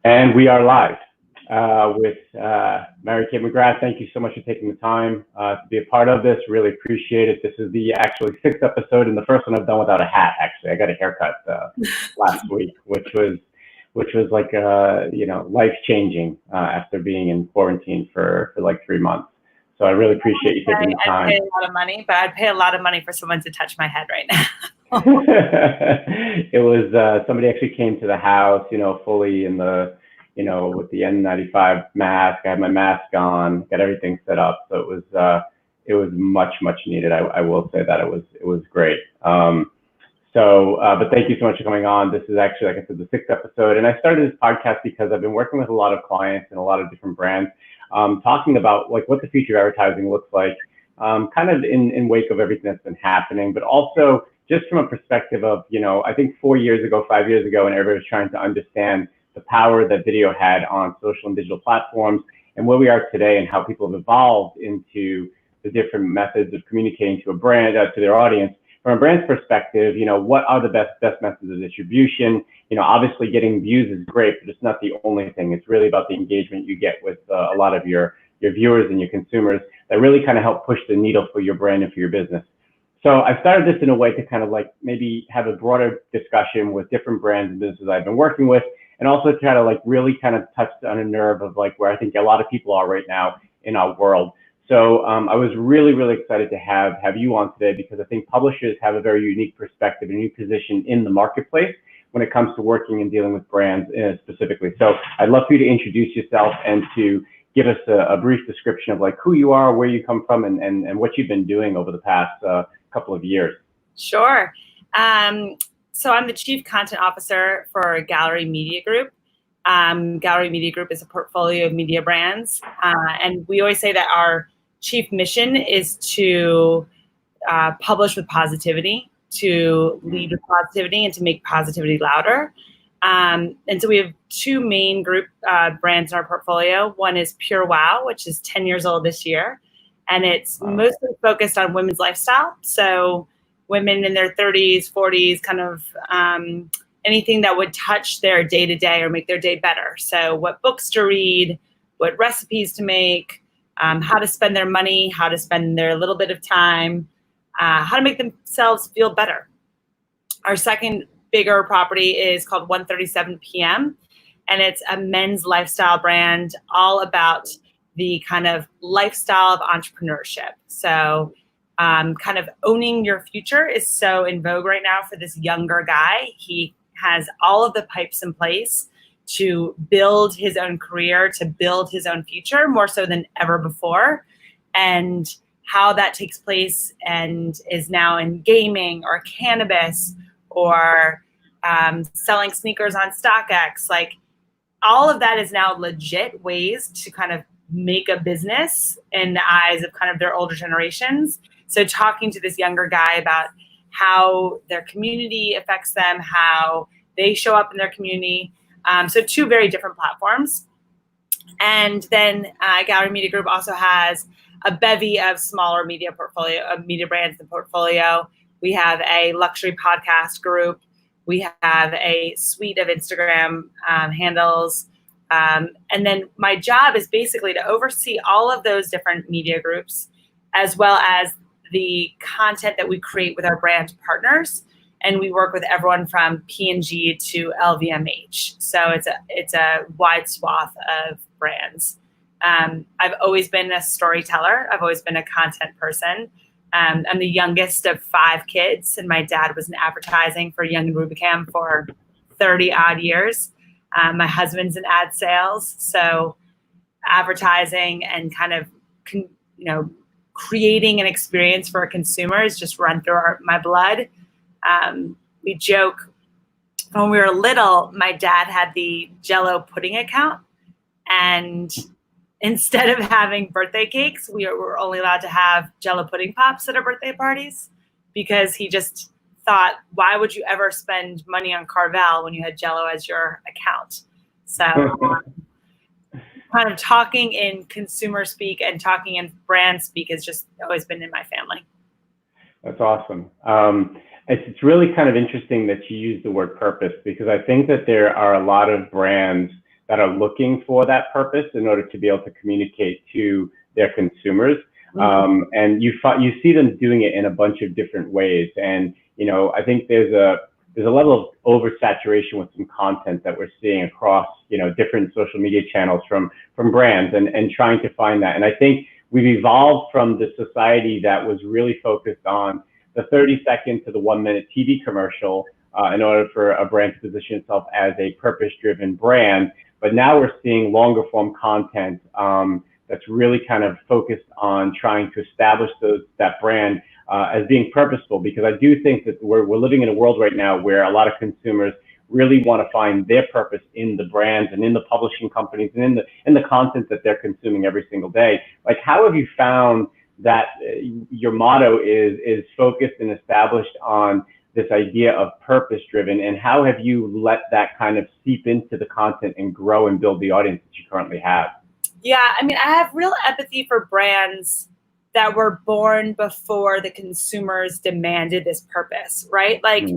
And we are live with Mary Kate McGrath. Thank you so much for taking the time to be a part of this. Really appreciate it. This is the actually 6th episode and the first one I've done without a hat. Actually, I got a haircut last week, which was like life changing after being in quarantine for like 3 months. So I really appreciate you taking the time. I'd pay a lot of money, but I'd pay a lot of money for someone to touch my head right now. It was somebody actually came to the house, fully in the, with the N95 mask. I had my mask on, got everything set up. So it was much needed. I will say that it was great. But thank you so much for coming on. This is actually, like I said, the 6th episode, and I started this podcast because I've been working with a lot of clients and a lot of different brands, talking about like what the future of advertising looks like, kind of in wake of everything that's been happening, but also just from a perspective of, I think 5 years ago, and everybody was trying to understand the power that video had on social and digital platforms and where we are today and how people have evolved into the different methods of communicating to a brand, to their audience. From a brand's perspective, what are the best methods of distribution? Obviously getting views is great, but it's not the only thing. It's really about the engagement you get with a lot of your viewers and your consumers that really kind of help push the needle for your brand and for your business. So I started this in a way to kind of like maybe have a broader discussion with different brands and businesses I've been working with, and also try to like really kind of touch on a nerve of like where I think a lot of people are right now in our world. So I was really excited to have you on today because I think publishers have a very unique perspective, a unique position in the marketplace when it comes to working and dealing with brands specifically. So I'd love for you to introduce yourself and to give us a brief description of like who you are, where you come from, and what you've been doing over the past couple of years. Sure. So I'm the Chief Content Officer for Gallery Media Group. Gallery Media Group is a portfolio of media brands. And we always say that our chief mission is to publish with positivity, to lead with positivity, and to make positivity louder. And so we have 2 main group brands in our portfolio. One is Pure Wow, which is 10 years old this year. And it's mostly focused on women's lifestyle. So women in their 30s, 40s, kind of anything that would touch their day-to-day or make their day better. So what books to read, what recipes to make, how to spend their money, how to spend their little bit of time, how to make themselves feel better. Our second bigger property is called 137 PM, and it's a men's lifestyle brand all about the kind of lifestyle of entrepreneurship. So kind of owning your future is so in vogue right now for this younger guy. He has all of the pipes in place to build his own career, to build his own future more so than ever before. And how that takes place and is now in gaming or cannabis or selling sneakers on StockX, like all of that is now legit ways to kind of make a business in the eyes of kind of their older generations. So talking to this younger guy about how their community affects them, how they show up in their community. So 2 very different platforms. And then Gallery Media Group also has a bevy of smaller media brands in the portfolio. We have a luxury podcast group. We have a suite of Instagram handles. And then my job is basically to oversee all of those different media groups, as well as the content that we create with our brand partners. And we work with everyone from P&G to LVMH. So it's a wide swath of brands. I've always been a storyteller. I've always been a content person. I'm the youngest of 5 kids, and my dad was in advertising for Young and Rubicam for 30 odd years. My husband's in ad sales, so advertising and kind of, creating an experience for a consumer is just run through my blood. We joke when we were little, my dad had the Jell-O pudding account, and instead of having birthday cakes, we were only allowed to have Jell-O pudding pops at our birthday parties because he just thought, why would you ever spend money on Carvel when you had Jell-O as your account? So kind of talking in consumer speak and talking in brand speak has just always been in my family. That's awesome. It's really kind of interesting that you use the word purpose, because I think that there are a lot of brands that are looking for that purpose in order to be able to communicate to their consumers. And you see them doing it in a bunch of different ways. And, you know, I think there's a level of oversaturation with some content that we're seeing across, you know, different social media channels from brands, and trying to find that. And I think we've evolved from the society that was really focused on the 30-second to the 1-minute TV commercial in order for a brand to position itself as a purpose-driven brand. But now we're seeing longer form content that's really kind of focused on trying to establish that brand as being purposeful, because I do think that we're living in a world right now where a lot of consumers really want to find their purpose in the brands and in the publishing companies and in the content that they're consuming every single day. Like, how have you found that your motto is focused and established on this idea of purpose driven, and how have you let that kind of seep into the content and grow and build the audience that you currently have? Yeah, I mean, I have real empathy for brands that were born before the consumers demanded this purpose, right? Like,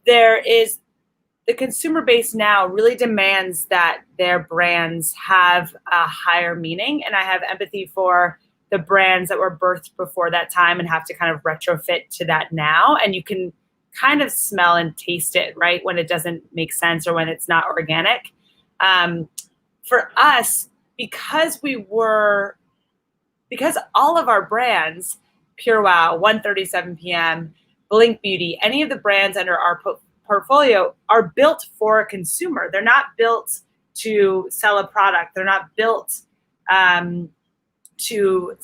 the consumer base now really demands that their brands have a higher meaning. And I have empathy for the brands that were birthed before that time and have to kind of retrofit to that now. And you can kind of smell and taste it, right, when it doesn't make sense or when it's not organic. For us, because all of our brands, Pure Wow, 137 PM, Blink Beauty, any of the brands under our portfolio are built for a consumer. They're not built to sell a product. They're not built to,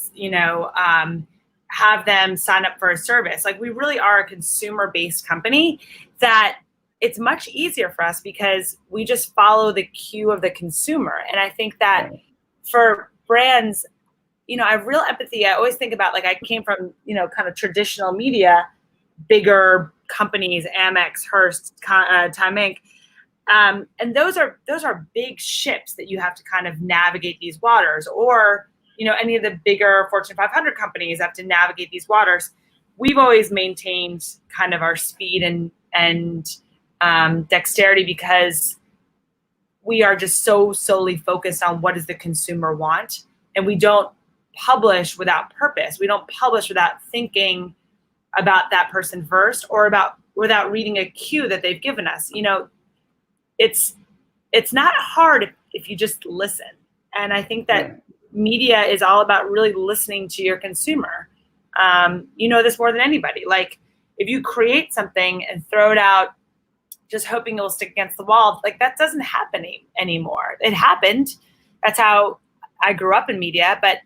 have them sign up for a service. Like, we really are a consumer-based company that it's much easier for us because we just follow the cue of the consumer. And I think that for brands, I have real empathy. I always think about, like, I came from, kind of traditional media, bigger companies, Amex, Hearst, Time Inc. And those are big ships that you have to kind of navigate these waters, or, any of the bigger Fortune 500 companies have to navigate these waters. We've always maintained kind of our speed and dexterity because we are just so solely focused on what does the consumer want. And we don't publish without purpose. We don't publish without thinking about that person first, or without reading a cue that they've given us. It's not hard if you just listen. And I think that media is all about really listening to your consumer. You know this more than anybody. Like, if you create something and throw it out just hoping it will stick against the wall, like, that doesn't happen anymore. It happened. That's how I grew up in media, but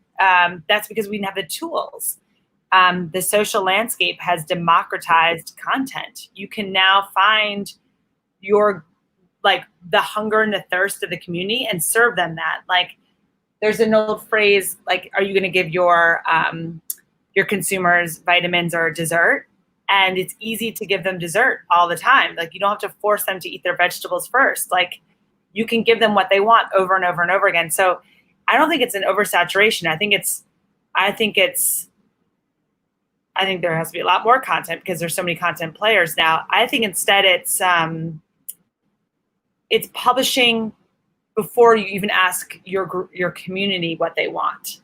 that's because we didn't have the tools. The social landscape has democratized content. You can now find the hunger and the thirst of the community and serve them that. Like, there's an old phrase, like, are you going to give your consumers vitamins or dessert? And it's easy to give them dessert all the time. Like, you don't have to force them to eat their vegetables first. Like, you can give them what they want over and over and over again. So I don't think it's an oversaturation. I think there has to be a lot more content because there's so many content players now. I think instead it's publishing before you even ask your community what they want.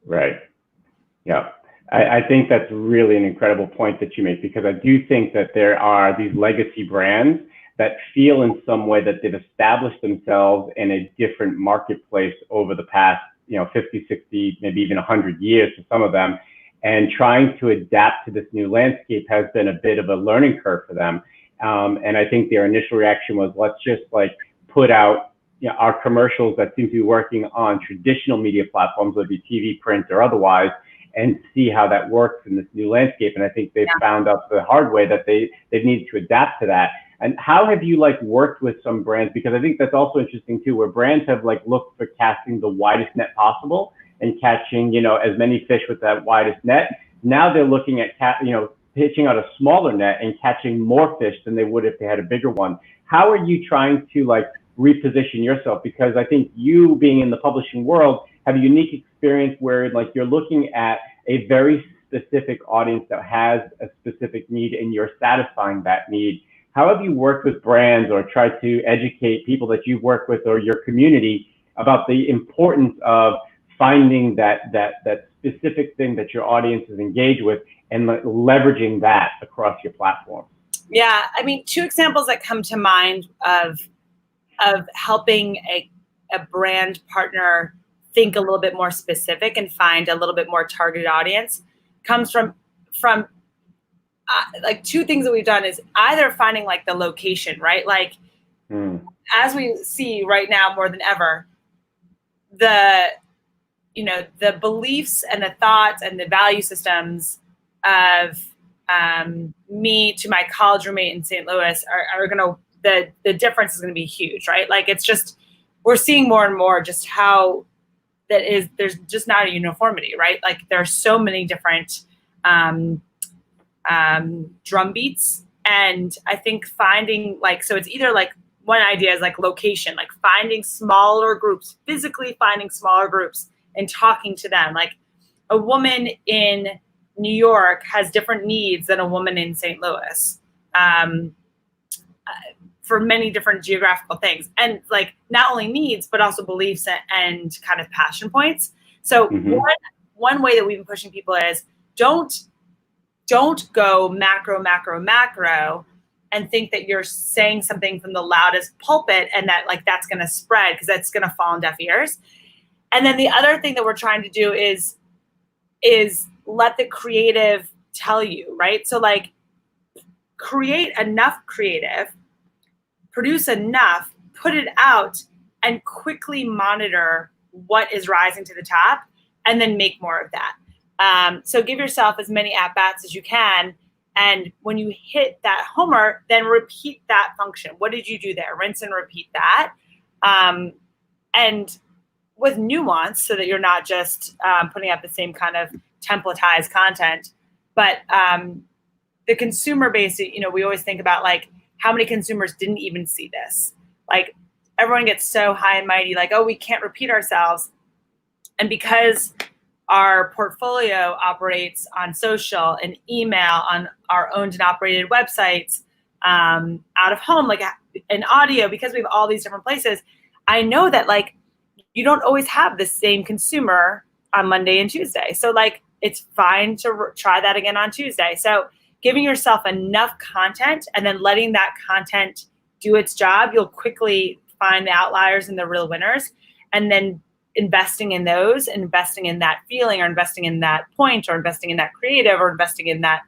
Right. Yeah. I think that's really an incredible point that you make, because I do think that there are these legacy brands that feel in some way that they've established themselves in a different marketplace over the past, 50, 60, maybe even 100 years for some of them. And trying to adapt to this new landscape has been a bit of a learning curve for them. And I think their initial reaction was, let's just put out our commercials that seem to be working on traditional media platforms, whether it be TV, print, or otherwise, and see how that works in this new landscape. And I think they've found out the hard way that they've needed to adapt to that. And how have you worked with some brands? Because I think that's also interesting too, where brands have looked for casting the widest net possible and catching, as many fish with that widest net. Now they're looking at, pitching out a smaller net and catching more fish than they would if they had a bigger one. How are you trying to reposition yourself? Because I think you, being in the publishing world, have a unique experience where you're looking at a very specific audience that has a specific need and you're satisfying that need. how have you worked with brands or tried to educate people that you work with or your community about the importance of finding that specific thing that your audience is engaged with and leveraging that across your platform? Yeah, I mean, two examples that come to mind of helping a brand partner think a little bit more specific and find a little bit more targeted audience comes from like two things that we've done is either finding like the location, right? Like as we see right now more than ever, the beliefs and the thoughts and the value systems of me to my college roommate in St. Louis are gonna, the difference is gonna be huge, right? Like it's just, we're seeing more and more just how there's just not a uniformity, right? Like there are so many different drum beats. And I think finding like, so it's either like one idea is like location, like finding smaller groups, physically finding smaller groups and talking to them. Like a woman in New York has different needs than a woman in St. Louis for many different geographical things. And like not only needs, but also beliefs and kind of passion points. So one way that we've been pushing people is don't go macro and think that you're saying something from the loudest pulpit and that like that's going to spread because that's going to fall on deaf ears. And then the other thing that we're trying to do is let the creative tell you, right? So like create enough creative, produce enough, put it out, and quickly monitor what is rising to the top, and then make more of that. So give yourself as many at-bats as you can, and when you hit that homer, then repeat that function. What did you do there? Rinse and repeat that. And with nuance, so that you're not just putting out the same kind of templatized content, but the consumer base, we always think about like how many consumers didn't even see this. Like everyone gets so high and mighty, like, oh, we can't repeat ourselves. And because our portfolio operates on social and email, on our owned and operated websites, out of home, like an audio, because we have all these different places, I know that like you don't always have the same consumer on Monday and Tuesday. So like it's fine to try that again on Tuesday. So giving yourself enough content and then letting that content do its job, you'll quickly find the outliers and the real winners. And then investing in those, investing in that feeling, or investing in that point, or investing in that creative, or investing in that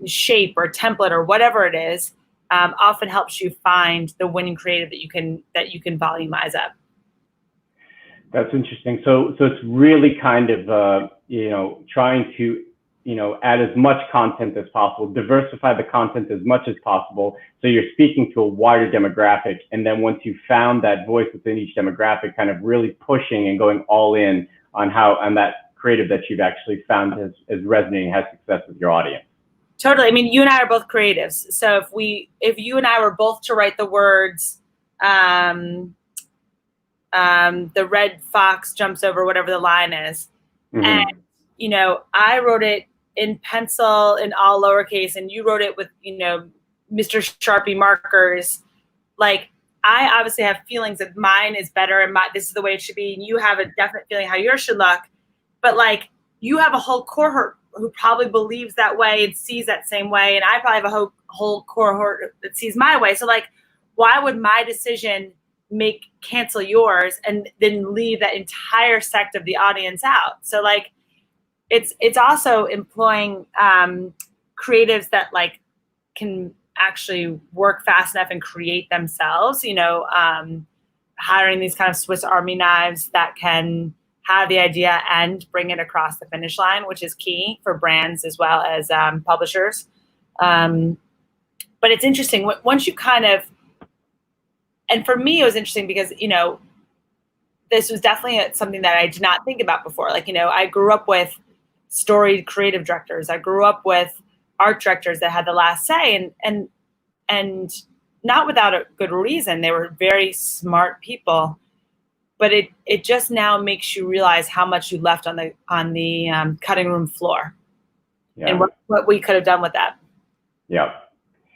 shape or template or whatever it is, often helps you find the winning creative that you can volumize up. That's interesting. So it's really kind of trying to add as much content as possible, diversify the content as much as possible, so you're speaking to a wider demographic. And then once you found that voice within each demographic, kind of really pushing and going all in on that creative that you've actually found is resonating, has success with your audience. Totally. I mean, you and I are both creatives. So if you and I were both to write the words, the red fox jumps over whatever the line is, and I wrote it in pencil in all lowercase, and you wrote it with Mr. Sharpie markers. Like I obviously have feelings that mine is better and this is the way it should be, and you have a definite feeling how yours should look. But like you have a whole cohort who probably believes that way and sees that same way, and I probably have a whole cohort that sees my way. So like, why would my decision cancel yours and then leave that entire sect of the audience out? So like, it's also employing creatives that like can actually work fast enough and create themselves, hiring these kind of Swiss Army knives that can have the idea and bring it across the finish line, which is key for brands as well as publishers. But it's interesting once you kind of, and for me, it was interesting because, this was definitely something that I did not think about before. Like, I grew up with storied creative directors. I grew up with art directors that had the last say, and not without a good reason. They were very smart people, but it just now makes you realize how much you left on the cutting room floor, and what we could have done with that. Yeah.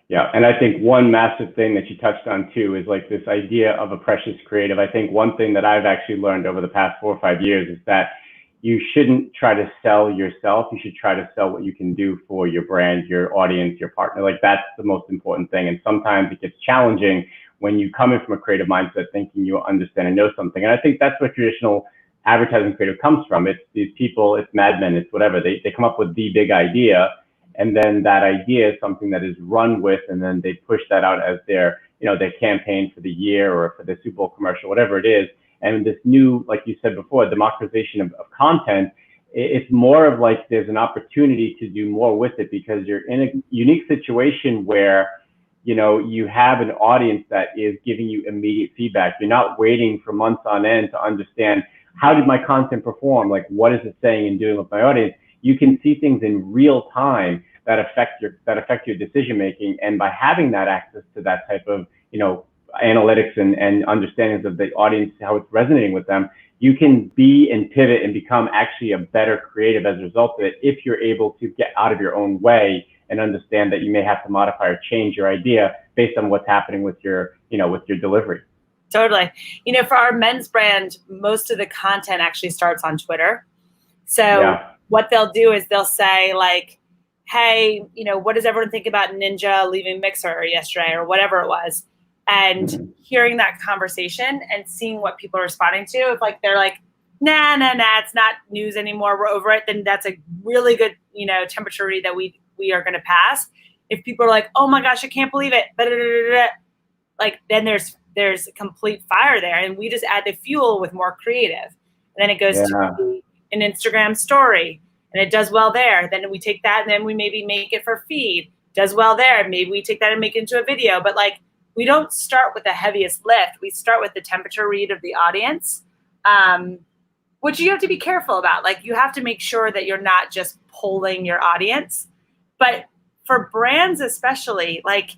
Yeah. And I think one massive thing that you touched on too is like this idea of a precious creative. I think one thing that I've actually learned over the past 4 or 5 years is that you shouldn't try to sell yourself. You should try to sell what you can do for your brand, your audience, your partner. Like that's the most important thing. And sometimes it gets challenging when you come in from a creative mindset thinking you understand and know something. And I think that's where traditional advertising creative comes from. It's these people, it's madmen, it's whatever. They come up with the big idea, and then that idea is something that is run with, and then they push that out as their, their campaign for the year or for the Super Bowl commercial, whatever it is. And this new, like you said before, democratization of content, it's more of like there's an opportunity to do more with it because you're in a unique situation where, you have an audience that is giving you immediate feedback. You're not waiting for months on end to understand how did my content perform? Like, what is it saying and doing with my audience? You can see things in real time that affect your decision making. And by having that access to that type of, analytics and understandings of the audience, how it's resonating with them, you can be and pivot and become actually a better creative as a result of it if you're able to get out of your own way and understand that you may have to modify or change your idea based on what's happening with your, with your delivery. Totally. For our men's brand, most of the content actually starts on Twitter. So what they'll do is they'll say like, hey, what does everyone think about Ninja leaving Mixer yesterday or whatever it was? And hearing that conversation and seeing what people are responding to, if like they're like, nah, it's not news anymore, we're over it, then that's a really good, temperature read that we are going to pass. If people are like, oh my gosh, I can't believe it, like then there's complete fire there, and we just add the fuel with more creative. And then it goes to an Instagram story, and it does well there. Then we take that and then we maybe make it for feed, does well there. Maybe we take that and make it into a video, but like, we don't start with the heaviest lift. We start with the temperature read of the audience, which you have to be careful about. Like you have to make sure that you're not just polling your audience. But for brands especially, like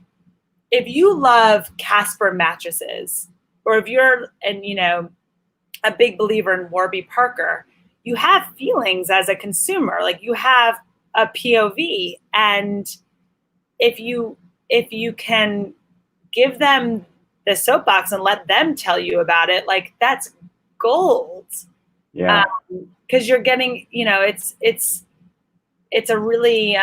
if you love Casper mattresses, or if you're a big believer in Warby Parker, you have feelings as a consumer. Like you have a POV, and if you can give them the soapbox and let them tell you about it, like that's gold. Yeah. Because you're getting, it's a really,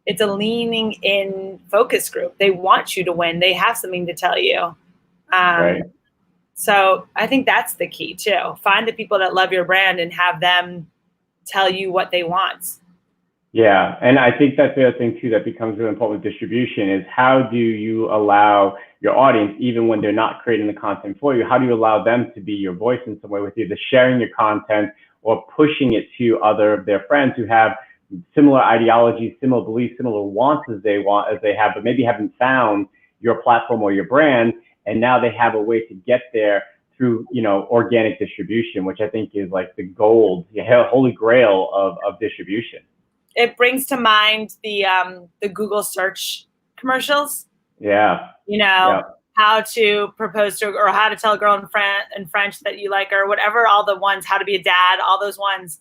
it's a leaning in focus group. They want you to win. They have something to tell you. Right. So I think that's the key too. Find the people that love your brand and have them tell you what they want. Yeah, and I think that's the other thing too that becomes really important with distribution is how do you allow your audience, even when they're not creating the content for you, how do you allow them to be your voice in some way with either sharing your content or pushing it to other of their friends who have similar ideologies, similar beliefs, similar wants as they have, but maybe haven't found your platform or your brand, and now they have a way to get there through, organic distribution, which I think is like the gold, the holy grail of distribution. It brings to mind the Google search commercials. Yeah. How to propose to, or how to tell a girl in French that you like her, whatever, all the ones, how to be a dad, all those ones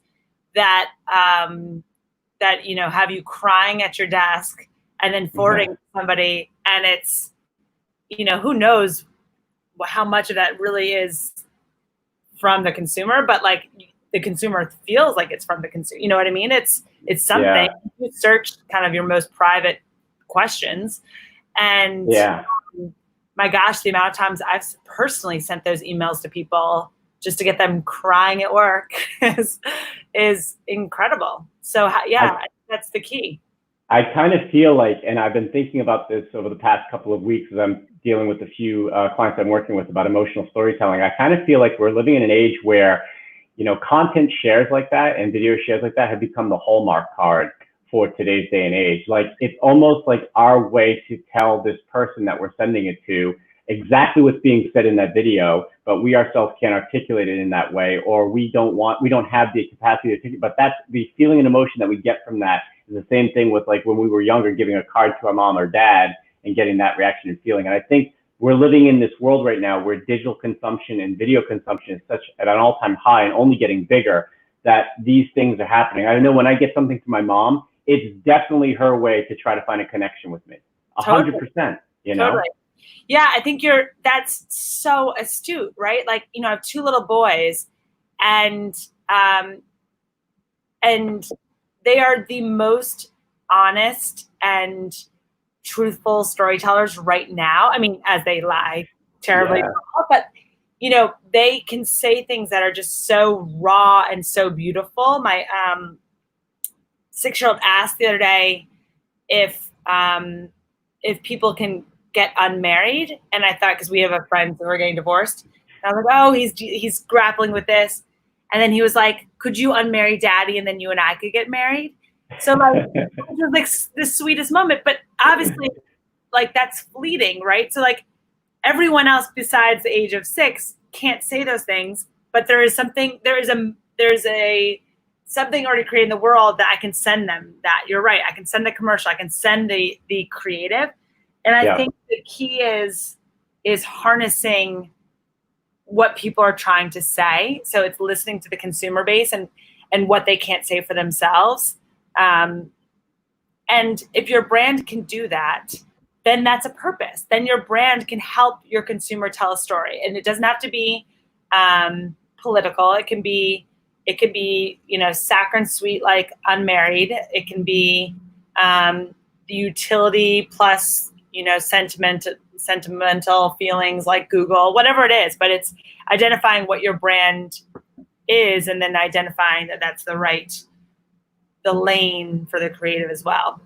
that, have you crying at your desk and then forwarding somebody. And it's, who knows how much of that really is from the consumer, but like the consumer feels like it's from the consumer. You know what I mean? It's something. Yeah. You search kind of your most private questions, and my gosh, the amount of times I've personally sent those emails to people just to get them crying at work is incredible. So that's the key. I kind of feel like, and I've been thinking about this over the past couple of weeks as I'm dealing with a few clients I'm working with about emotional storytelling. I kind of feel like we're living in an age where content shares like that and video shares like that have become the hallmark card for today's day and age. Like it's almost like our way to tell this person that we're sending it to exactly what's being said in that video, but we ourselves can't articulate it in that way, or we don't have the capacity to, but that's the feeling and emotion that we get from that is the same thing with like when we were younger, giving a card to our mom or dad and getting that reaction and feeling. And I think we're living in this world right now where digital consumption and video consumption is such at an all-time high and only getting bigger that these things are happening. I know when I get something to my mom, it's definitely her way to try to find a connection with me. 100%, you know? Totally. Yeah, I think that's so astute, right? Like, you know, I have two little boys, and they are the most honest and truthful storytellers right now. I mean, as they lie terribly, but you know, they can say things that are just so raw and so beautiful. My 6-year-old asked the other day if people can get unmarried, and I thought, because we have a friend who are getting divorced, and I was like, oh, he's grappling with this, and then he was like, could you unmarry daddy and then you and I could get married? So like, it was like the sweetest moment, but obviously, like, that's fleeting, right? So like, everyone else besides the age of 6 can't say those things, but there's something already created in the world that I can send them. That you're right, I can send the commercial, I can send the creative, and I think the key is harnessing what people are trying to say. So it's listening to the consumer base and what they can't say for themselves. And if your brand can do that, then that's a purpose. Then your brand can help your consumer tell a story, and it doesn't have to be political. It can be, you know, saccharine sweet, like unmarried. It can be the utility plus, you know, sentimental feelings like Google, whatever it is. But it's identifying what your brand is, and then identifying that that's the lane for the creative as well.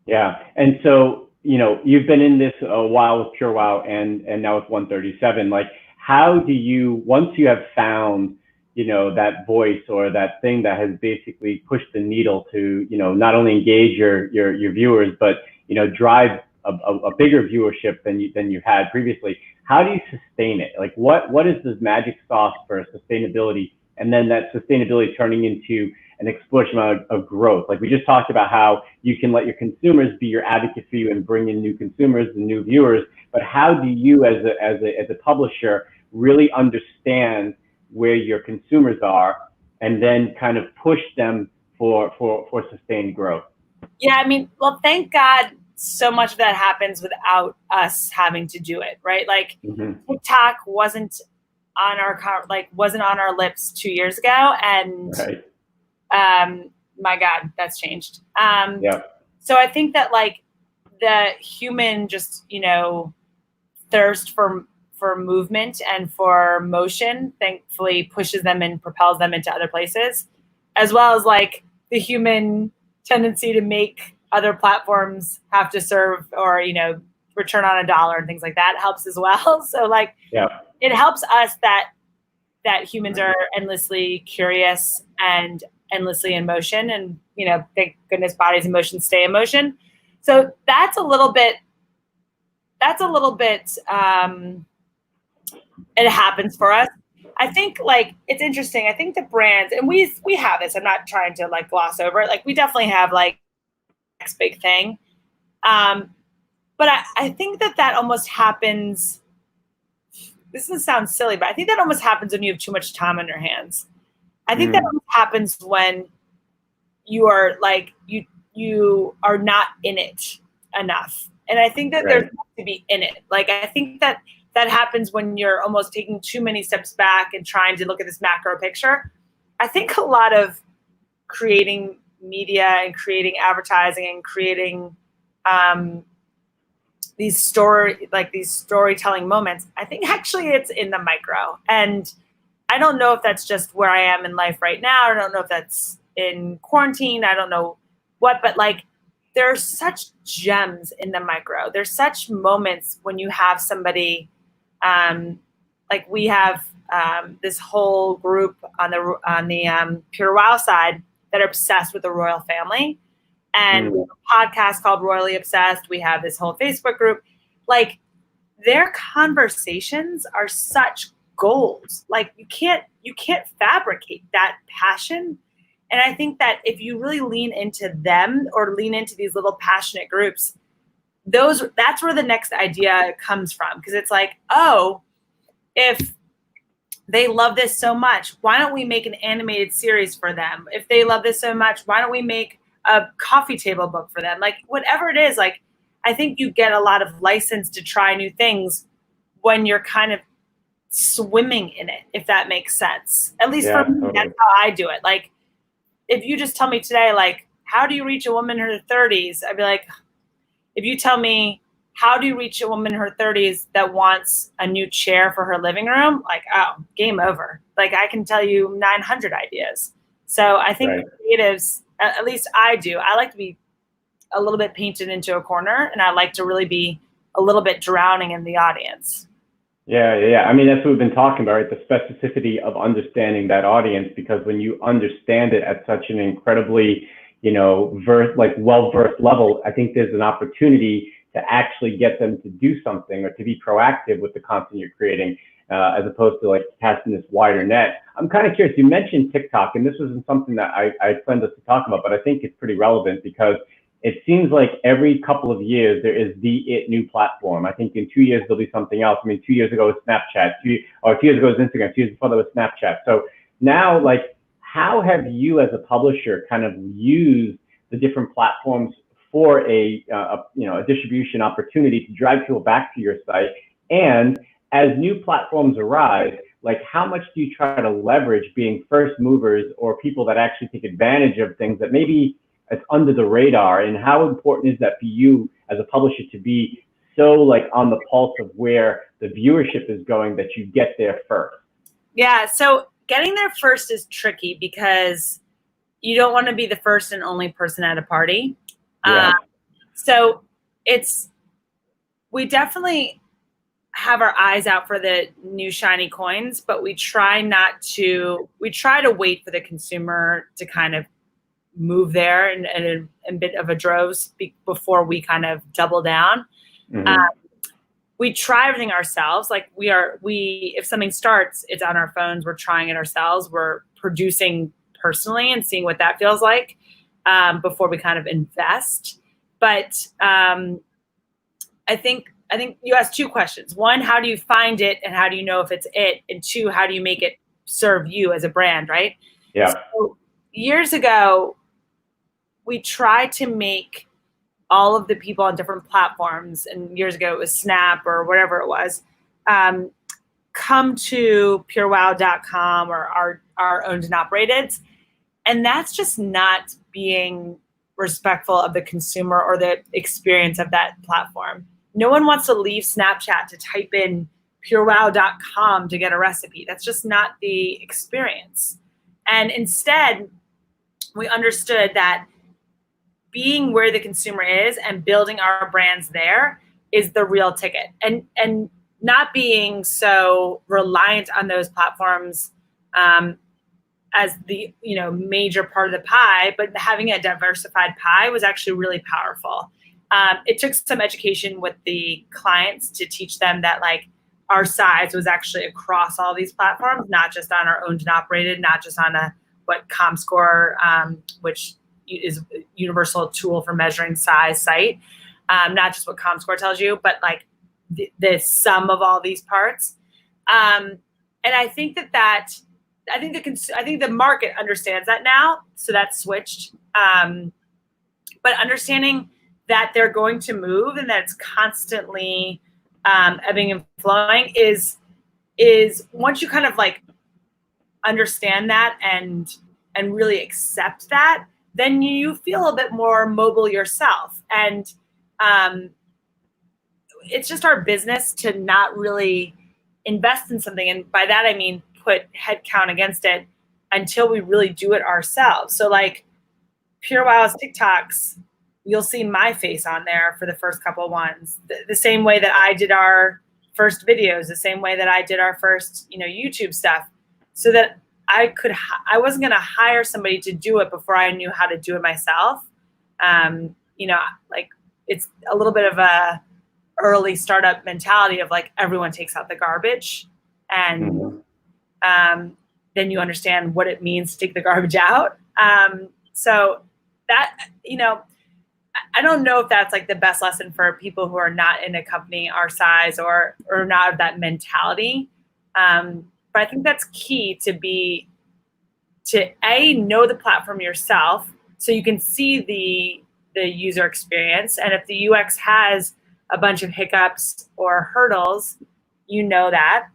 Yeah, and so, you know, you've been in this a while with Pure Wow and now with 137. Like, how do you, once you have found, you know, that voice or that thing that has basically pushed the needle to, you know, not only engage your viewers, but, you know, drive a bigger viewership than you had previously, how do you sustain it? Like, what is this magic sauce for sustainability, and then that sustainability turning into an explosion of growth? Like we just talked about how you can let your consumers be your advocate for you and bring in new consumers and new viewers, but how do you as a publisher really understand where your consumers are and then kind of push them for sustained growth? Yeah, I mean, well, thank God so much of that happens without us having to do it, right? Like TikTok wasn't on our lips 2 years ago, and my God, that's changed. So I think that like the human just, you know, thirst for movement and for motion, thankfully pushes them and propels them into other places, as well as like the human tendency to make other platforms have to serve or, you know, return on a dollar and things like that helps as well. So like, it helps us that humans are endlessly curious and endlessly in motion, and, you know, thank goodness bodies in motion stay in motion. So that's a little bit it happens for us. I think like it's interesting. I think the brands, and we have this, I'm not trying to like gloss over it. Like we definitely have like next big thing. But I think that almost happens. This doesn't sound silly, but I think that almost happens when you have too much time on your hands. I think that almost happens when you are like, you are not in it enough. And I think that there's to be in it. Like, I think that happens when you're almost taking too many steps back and trying to look at this macro picture. I think a lot of creating media and creating advertising and creating these storytelling moments, I think actually it's in the micro. And I don't know if that's just where I am in life right now. I don't know if that's in quarantine. I don't know what, but like there are such gems in the micro. There's such moments when you have somebody, like we have this whole group on the Pure Wow side that are obsessed with the royal family. And we have a podcast called Royally Obsessed. We have this whole Facebook group. Like their conversations are such gold. Like you can't fabricate that passion. And I think that if you really lean into them or lean into these little passionate groups, that's where the next idea comes from. Because it's like, oh, if they love this so much, why don't we make an animated series for them? If they love this so much, why don't we make a coffee table book for them, like whatever it is. Like, I think you get a lot of license to try new things when you're kind of swimming in it, if that makes sense. At least for me, totally. that's how I do it. Like, if you just tell me today, like, how do you reach a woman in her 30s? I'd be like, if you tell me, how do you reach a woman in her 30s that wants a new chair for her living room? Like, oh, game over. Like, I can tell you 900 ideas. So I think creatives, at least I do, I like to be a little bit painted into a corner, and I like to really be a little bit drowning in the audience. Yeah. I mean, that's what we've been talking about, right? The specificity of understanding that audience, because when you understand it at such an incredibly, well-versed level, I think there's an opportunity to actually get them to do something or to be proactive with the content you're creating, as opposed to like casting this wider net. I'm kind of curious, you mentioned TikTok, and this wasn't something that I planned us to talk about, but I think it's pretty relevant because it seems like every couple of years there is the new platform. I think in 2 years there'll be something else. I mean, 2 years ago it was Snapchat, 2 years ago it was Instagram, 2 years before that was Snapchat. So now, like, how have you as a publisher kind of used the different platforms for a distribution opportunity to drive people back to your site? And as new platforms arise, like, how much do you try to leverage being first movers or people that actually take advantage of things that maybe it's under the radar? And how important is that for you as a publisher to be so like on the pulse of where the viewership is going that you get there first? Yeah, so getting there first is tricky because you don't want to be the first and only person at a party. Yeah. So we definitely have our eyes out for the new shiny coins, but we try to wait for the consumer to kind of move there in a bit of a droves before we kind of double down. Mm-hmm. We try everything ourselves. Like, if something starts, it's on our phones. We're trying it ourselves. We're producing personally and seeing what that feels like before we kind of invest. But I think you asked two questions. One, how do you find it and how do you know if it's it? And two, how do you make it serve you as a brand, right? Yeah. So years ago, we tried to make all of the people on different platforms, and years ago it was Snap or whatever it was, come to purewow.com or our owned and operated. And that's just not being respectful of the consumer or the experience of that platform. No one wants to leave Snapchat to type in purewow.com to get a recipe. That's just not the experience. And instead, we understood that being where the consumer is and building our brands there is the real ticket. And not being so reliant on those platforms as the major part of the pie, but having a diversified pie was actually really powerful. It took some education with the clients to teach them that, like, our size was actually across all these platforms, not just on our owned and operated, not just on what ComScore, which is a universal tool for measuring size site, not just what ComScore tells you, but like the sum of all these parts. And I think I think the market understands that now, so that's switched. But understanding that they're going to move and that it's constantly ebbing and flowing is once you kind of like understand that and really accept that, then you feel a bit more mobile yourself. And it's just our business to not really invest in something. And by that, I mean, put head count against it until we really do it ourselves. So like Pure Wow's TikToks, you'll see my face on there for the first couple of ones. The same way that I did our first videos, the same way that I did our first, YouTube stuff, so that I wasn't going to hire somebody to do it before I knew how to do it myself. Like, it's a little bit of a early startup mentality of like, everyone takes out the garbage, and then you understand what it means to take the garbage out. So that, I don't know if that's like the best lesson for people who are not in a company our size or not of that mentality. But I think that's key to know the platform yourself, so you can see the user experience. And if the UX has a bunch of hiccups or hurdles, you know that.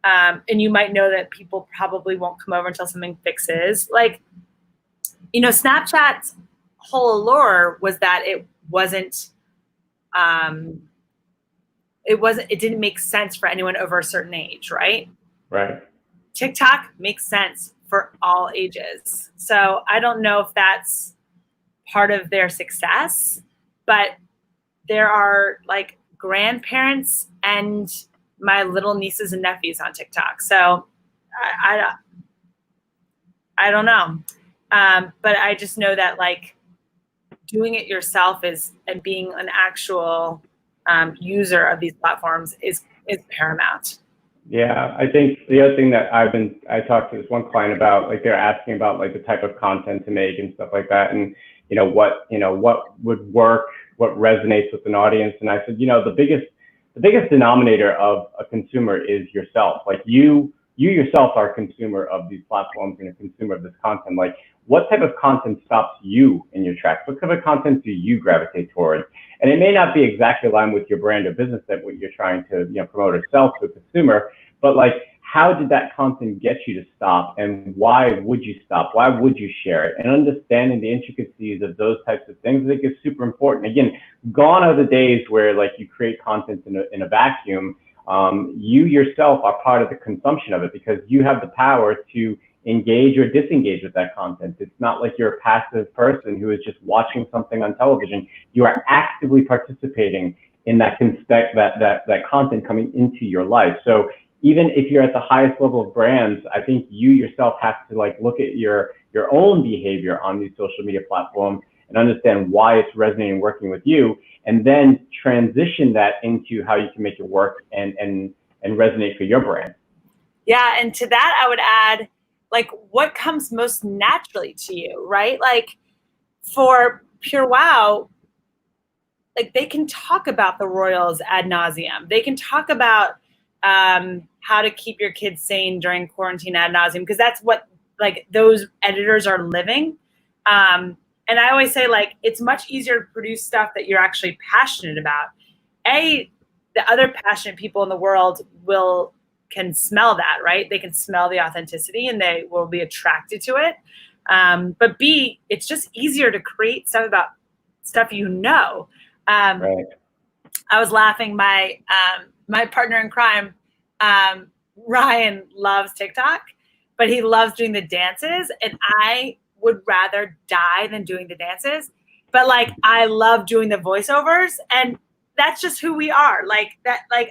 And you might know that people probably won't come over until something fixes. Like, you know, Snapchat's whole allure was that it didn't make sense for anyone over a certain age, right? Right. TikTok makes sense for all ages. So I don't know if that's part of their success, but there are like grandparents and my little nieces and nephews on TikTok. So I don't know. But I just know that like doing it yourself and being an actual user of these platforms is paramount. Yeah, I think the other thing that I talked to this one client about, like they're asking about like the type of content to make and stuff like that, and what would work, what resonates with an audience. And I said, the biggest denominator of a consumer is yourself. Like you yourself are a consumer of these platforms and a consumer of this content. Like, what type of content stops you in your tracks? What type of content do you gravitate towards? And it may not be exactly aligned with your brand or business that what you're trying to promote or sell to a consumer, but like, how did that content get you to stop, and why would you stop? Why would you share it? And understanding the intricacies of those types of things, I think, is super important. Again, gone are the days where like you create content in a vacuum. You yourself are part of the consumption of it because you have the power to engage or disengage with that content. It's not like you're a passive person who is just watching something on television. You are actively participating in that content coming into your life. So even if you're at the highest level of brands, I think you yourself have to like look at your own behavior on these social media platforms and understand why it's resonating and working with you, and then transition that into how you can make it work and resonate for your brand. Yeah, and to that I would add, like, what comes most naturally to you, right? Like for Pure Wow, like they can talk about the Royals ad nauseum. They can talk about how to keep your kids sane during quarantine ad nauseum, because that's what like those editors are living. And I always say, like, it's much easier to produce stuff that you're actually passionate about. The other passionate people in the world can smell that, right? They can smell the authenticity and they will be attracted to it. But B, it's just easier to create stuff about stuff Right. I was laughing. My partner in crime, Ryan, loves TikTok, but he loves doing the dances, and I would rather die than doing the dances. But like, I love doing the voiceovers, and that's just who we are. Like that, like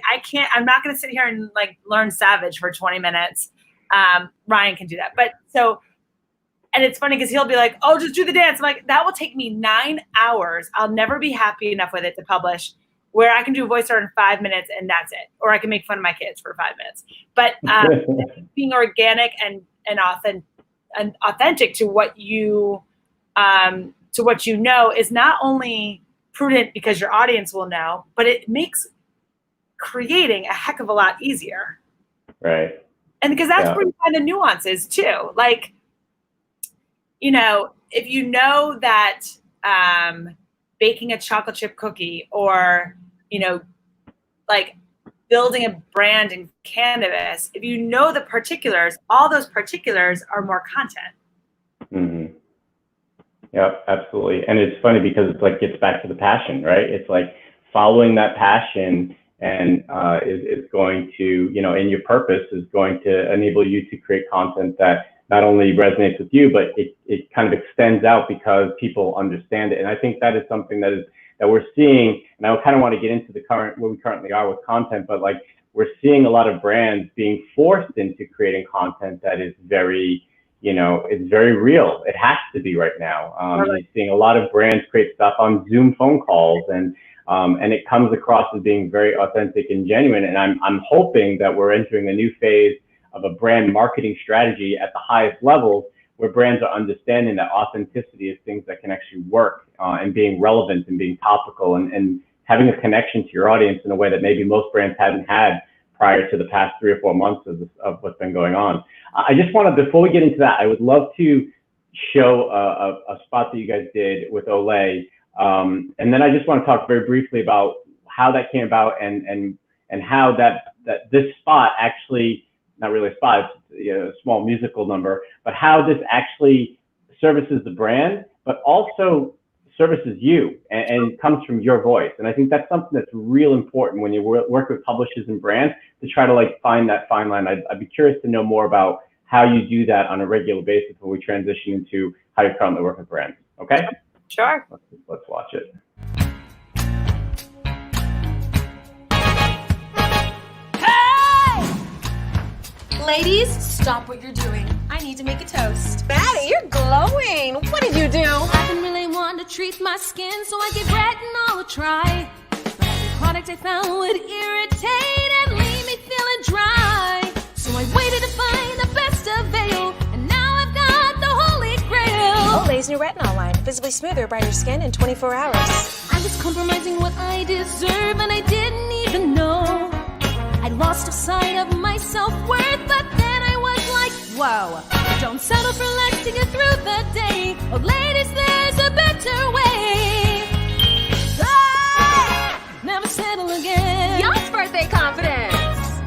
I'm not going to sit here and like learn Savage for 20 minutes. Ryan can do that. But so, and it's funny because he'll be like, oh, just do the dance. I'm like, that will take me 9 hours. I'll never be happy enough with it to publish, where I can do a voiceover in 5 minutes and that's it. Or I can make fun of my kids for 5 minutes. But being organic and authentic to what you know is not only prudent because your audience will know, but it makes creating a heck of a lot easier. Right. And because that's where you find the nuances too. Like, if you know that baking a chocolate chip cookie or, like building a brand in cannabis, if you know the particulars, all those particulars are more content. Mm-hmm. Yep, absolutely. And it's funny because it's like gets back to the passion, right? It's like following that passion and is going to, and your purpose is going to enable you to create content that not only resonates with you, but it kind of extends out because people understand it. And I think that is something that we're seeing, and I kind of want to get into where we currently are with content, but like we're seeing a lot of brands being forced into creating content that is very, it's very real. It has to be right now. You're seeing a lot of brands create stuff on Zoom phone calls, and it comes across as being very authentic and genuine. And I'm hoping that we're entering a new phase of a brand marketing strategy at the highest levels, where brands are understanding that authenticity is things that can actually work, and being relevant and being topical and having a connection to your audience in a way that maybe most brands hadn't had prior to the past 3 or 4 months of what's been going on. I just wanted, before we get into that, I would love to show a spot that you guys did with Olay. And then I just want to talk very briefly about how that came about and how that this spot actually, not really a spot, it's a small musical number, but how this actually services the brand, but also services you and comes from your voice. And I think that's something that's real important when you work with publishers and brands, to try to like find that fine line. I'd be curious to know more about how you do that on a regular basis when we transition into how you currently work with brands. Okay? Sure. Let's watch it. Hey! Ladies, stop what you're doing. I need to make a toast. Maddie, you're glowing. What did you do? I've been really wanting to treat my skin, so I gave retinol a try. But every product I found would irritate and leave me feeling dry. So I waited to find the best avail, and now I've got the holy grail. Olay's new retinol line. Visibly smoother, brighter skin in 24 hours. I was compromising what I deserve, and I didn't even know. I'd lost sight of my self-worth, but then I was like, whoa. Don't settle for less to get through the day. Oh, ladies, there's a better way. Ah! Never settle again. Y'all's birthday confidence.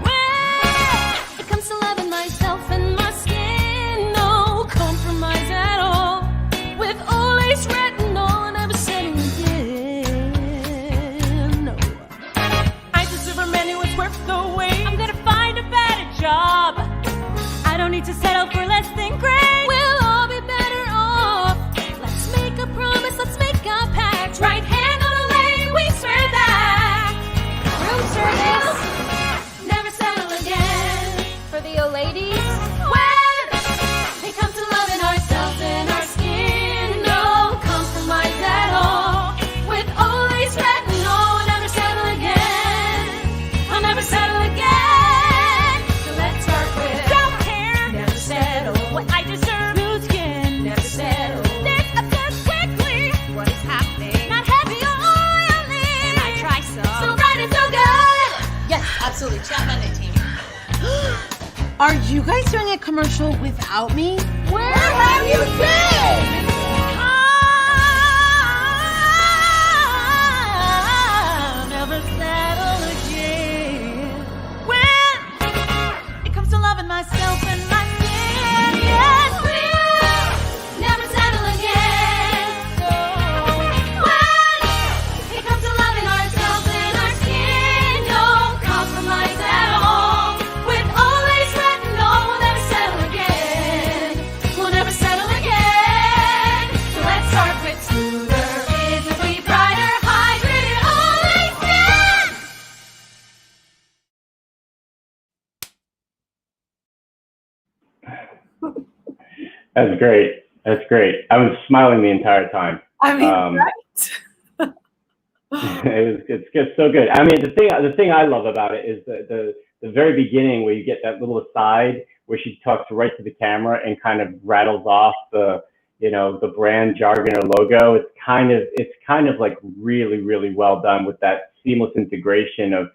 When it comes to loving myself and my skin, no compromise at all. With Olay's retinol, I never settle again. No. I deserve a man who is worth the wait. I'm gonna find a better job. I don't need to settle for less than great. We'll all be better off. Let's make a promise, let's make a pact. Right hand on a lane, we swear that. Room service, never settle again. For the old ladies. When it comes to loving ourselves and our skin, no compromise at all. With Olay's retinol, we'll never settle again. I'll never settle again. So let's start with don't care, never settle. What I deserve, smooth skin, never settle. This obsessed quickly, what is happening? Not heavy or oily, and I try so bright and so good. Yes, absolutely. Chat Monday team. Are you guys doing a commercial without me? Where have you been? I'll never settle again. When it comes to loving myself and my skin, yes, we'll never settle again. So when it comes to loving ourselves and our skin, no compromise at all. With Olay's retinol, we'll never settle again. We'll never settle again. So let's start with smoother, visibly brighter, hydrated Olay skin. That's great. That's great. I was smiling the entire time. I mean, right? It's so good. I mean, the thing I love about it is the very beginning, where you get that little aside where she talks right to the camera and kind of rattles off the brand jargon or logo. It's kind of like really well done, with that seamless integration of,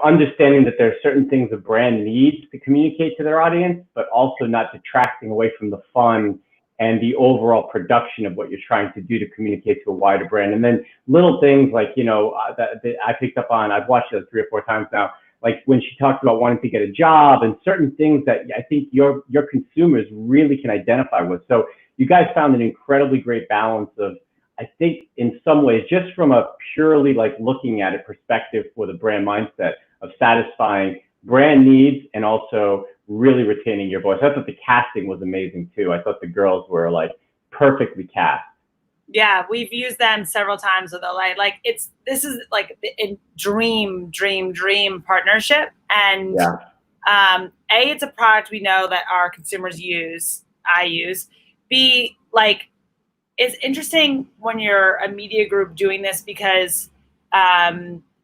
understanding that there are certain things a brand needs to communicate to their audience, but also not detracting away from the fun and the overall production of what you're trying to do to communicate to a wider brand. And then little things like, that I picked up on, I've watched it 3 or 4 times now, like when she talked about wanting to get a job and certain things that I think your consumers really can identify with. So you guys found an incredibly great balance of, I think in some ways, just from a purely like looking at it perspective for the brand mindset of satisfying brand needs and also really retaining your voice. I thought the casting was amazing too. I thought the girls were like perfectly cast. Yeah, we've used them several times with Olay. Like this is like a dream partnership. And it's a product we know that our consumers use, I use. B, like, it's interesting when you're a media group doing this because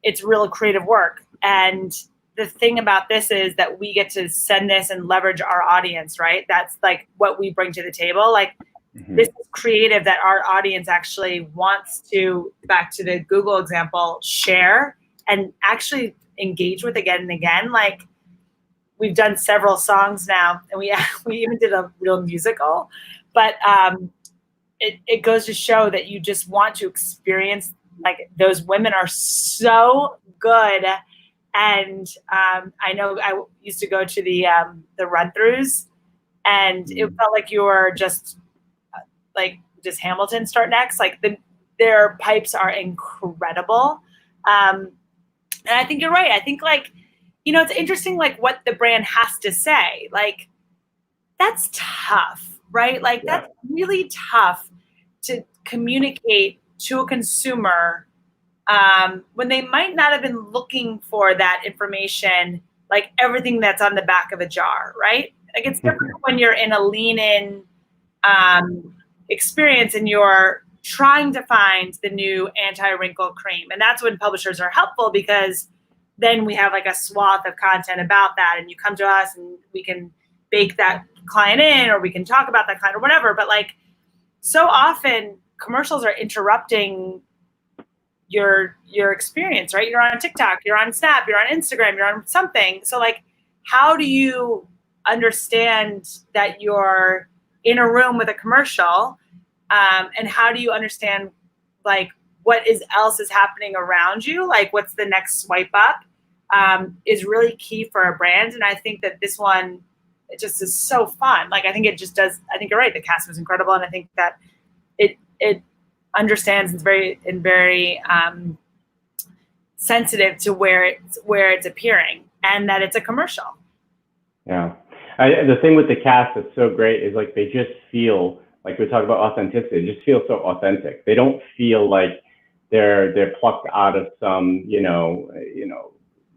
it's real creative work. And the thing about this is that we get to send this and leverage our audience, right? That's like what we bring to the table. Like this is creative that our audience actually wants to, back to the Google example, share and actually engage with again and again. Like we've done several songs now, and we even did a real musical. But it goes to show that you just want to experience, like, those women are so good. And I know I used to go to the run-throughs, and it felt like you were just Hamilton start next. Like, their pipes are incredible. And I think you're right. I think, like, it's interesting, like, what the brand has to say. Like, that's tough, right? Like, that's really tough to communicate to a consumer when they might not have been looking for that information, like everything that's on the back of a jar, right? Like, it's different when you're in a lean-in experience and you're trying to find the new anti-wrinkle cream. And that's when publishers are helpful, because then we have like a swath of content about that, and you come to us and we can bake that client in, or we can talk about that client or whatever. But, like, so often commercials are interrupting your experience, right? You're on TikTok, you're on Snap, you're on Instagram, you're on something. So, like, how do you understand that you're in a room with a commercial, and how do you understand, like, what else is happening around you? Like, what's the next swipe up is really key for a brand. And I think that this one, it just is so fun. Like, I think it just does. I think you're right. The cast was incredible, and I think that it understands and very sensitive to where it's appearing, and that it's a commercial. Yeah, the thing with the cast that's so great is, like, they just feel like, we talk about authenticity. They just feel so authentic. They don't feel like they're plucked out of some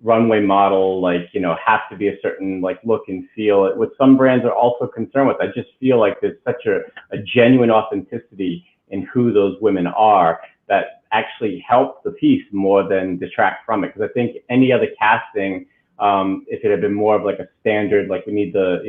runway model, like, have to be a certain, like, look and feel. What some brands are also concerned with, I just feel like there's such a genuine authenticity in who those women are that actually helps the piece more than detract from it. Because I think any other casting, if it had been more of like a standard, like, we need to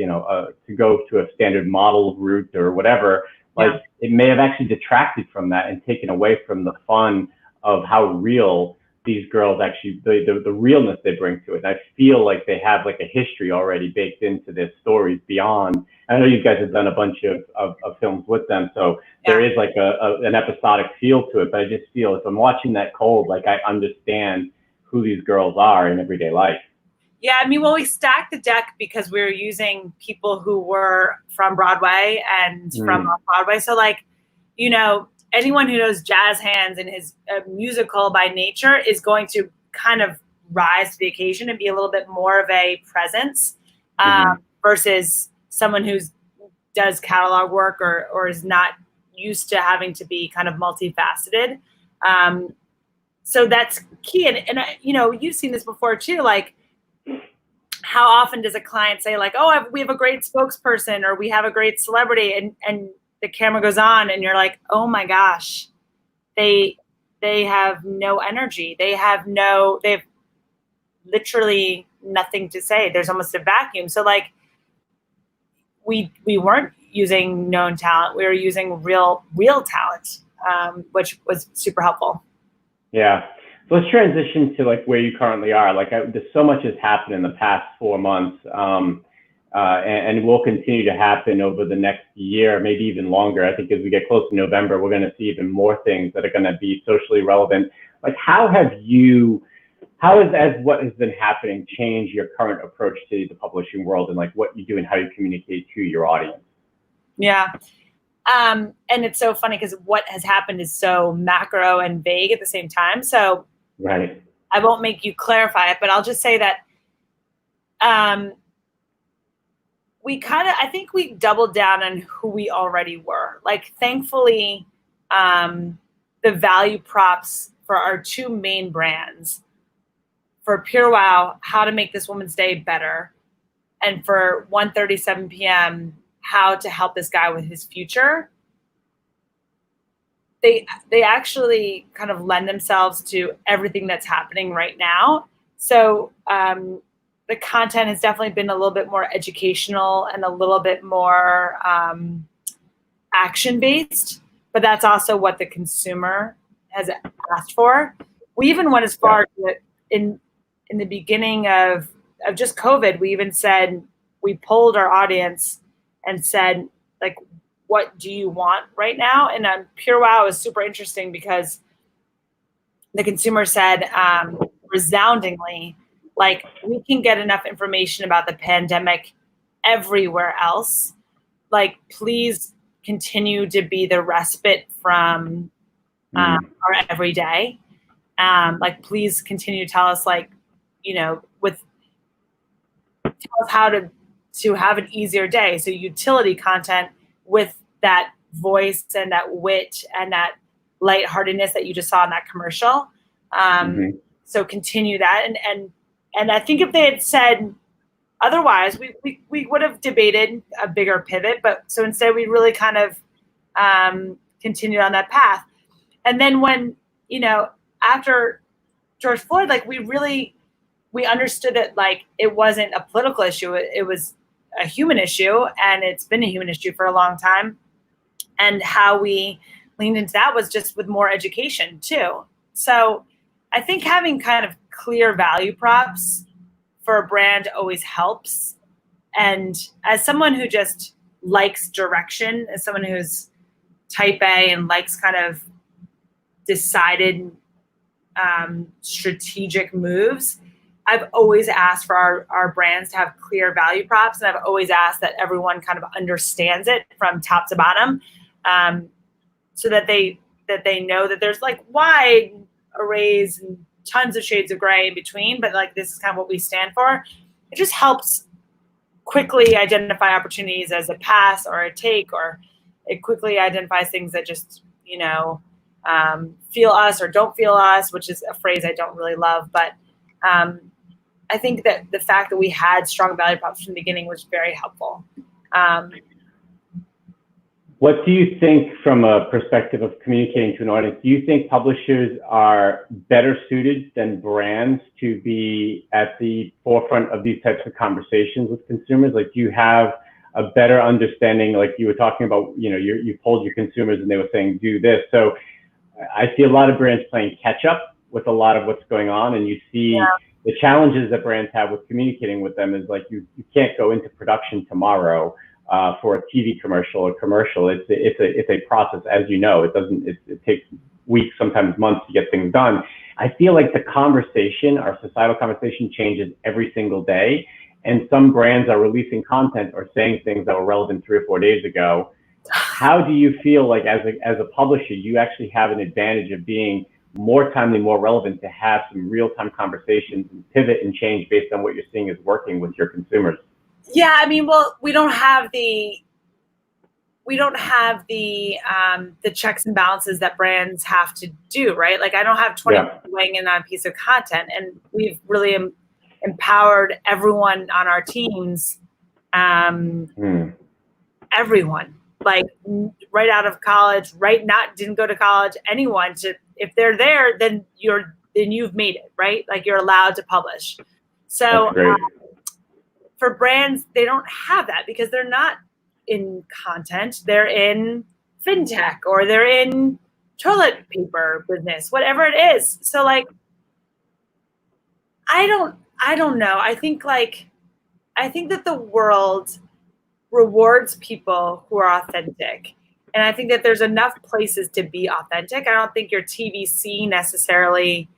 go to a standard model route or whatever, like, it may have actually detracted from that and taken away from the fun of how real these girls actually, the realness they bring to it. And I feel like they have, like, a history already baked into their stories beyond. I know you guys have done a bunch of films with them, so there is, like, an episodic feel to it. But I just feel, if I'm watching that cold, like, I understand who these girls are in everyday life. Yeah, I mean, well, we stacked the deck because we were using people who were from Broadway and from off-Broadway. So, like, anyone who knows jazz hands and is a musical by nature is going to kind of rise to the occasion and be a little bit more of a presence versus someone who does catalog work or is not used to having to be kind of multifaceted. So that's key. And you've seen this before too, like, how often does a client say, like, oh, we have a great spokesperson, or we have a great celebrity, and the camera goes on and you're like, oh my gosh, they have no energy. They have literally nothing to say. There's almost a vacuum. So, like, we weren't using known talent. We were using real talent, which was super helpful. Yeah. So let's transition to, like, where you currently are. Like, there's so much has happened in the past 4 months, and will continue to happen over the next year, maybe even longer. I think as we get close to November, we're going to see even more things that are going to be socially relevant. Like, how has what has been happening changed your current approach to the publishing world, and, like, what you do and how you communicate to your audience? Yeah. And it's so funny because what has happened is so macro and vague at the same time. So right. I won't make you clarify it, but I'll just say that I think we doubled down on who we already were. Like, thankfully, the value props for our two main brands, for Pure Wow, how to make this woman's day better, and for 1:37 p.m., how to help this guy with his future, they actually kind of lend themselves to everything that's happening right now. So the content has definitely been a little bit more educational and a little bit more action-based, but that's also what the consumer has asked for. We even went as far to, in the beginning of just COVID, we even said, we polled our audience and said, like, what do you want right now? And Pure Wow is super interesting because the consumer said resoundingly, like, we can get enough information about the pandemic everywhere else. Like, please continue to be the respite from our everyday. Like, please continue to tell us, like, tell us how to have an easier day. So utility content with that voice and that wit and that lightheartedness that you just saw in that commercial. So continue that. And I think if they had said otherwise, we would have debated a bigger pivot. But so instead we really kind of continued on that path. And then when, after George Floyd, like, we understood that, like, it wasn't a political issue. It was a human issue, and it's been a human issue for a long time. And how we leaned into that was just with more education too. So I think having kind of clear value props for a brand always helps. And as someone who just likes direction, as someone who's type A and likes kind of decided strategic moves, I've always asked for our brands to have clear value props, and I've always asked that everyone kind of understands it from top to bottom, so that they know that there's, like, wide arrays and tons of shades of gray in between, but, like, this is kind of what we stand for. It just helps quickly identify opportunities as a pass or a take, or it quickly identifies things that just, feel us or don't feel us, which is a phrase I don't really love. But I think that the fact that we had strong value props from the beginning was very helpful. What do you think, from a perspective of communicating to an audience, do you think publishers are better suited than brands to be at the forefront of these types of conversations with consumers? Like, do you have a better understanding, like you were talking about, you polled your consumers and they were saying, do this. So I see a lot of brands playing catch up with a lot of what's going on, and you see the challenges that brands have with communicating with them is, like, you can't go into production tomorrow for a TV commercial or commercial. It's a process, as you know. It takes weeks, sometimes months to get things done. I feel like the conversation, our societal conversation, changes every single day. And some brands are releasing content or saying things that were relevant 3 or 4 days ago. How do you feel like, as a publisher, you actually have an advantage of being more timely, more relevant, to have some real-time conversations and pivot and change based on what you're seeing is working with your consumers? Yeah, I mean, well, we don't have the checks and balances that brands have to do, right? Like, I don't have 20 people weighing in on a piece of content, and we've really empowered everyone on our teams, everyone, like, right out of college, didn't go to college, anyone, to, if they're there, then you've made it, right? Like, you're allowed to publish. So for brands, they don't have that because they're not in content. They're in fintech, or they're in toilet paper business, whatever it is. So, like, I don't know. I think that the world rewards people who are authentic. And I think that there's enough places to be authentic. I don't think your TVC necessarily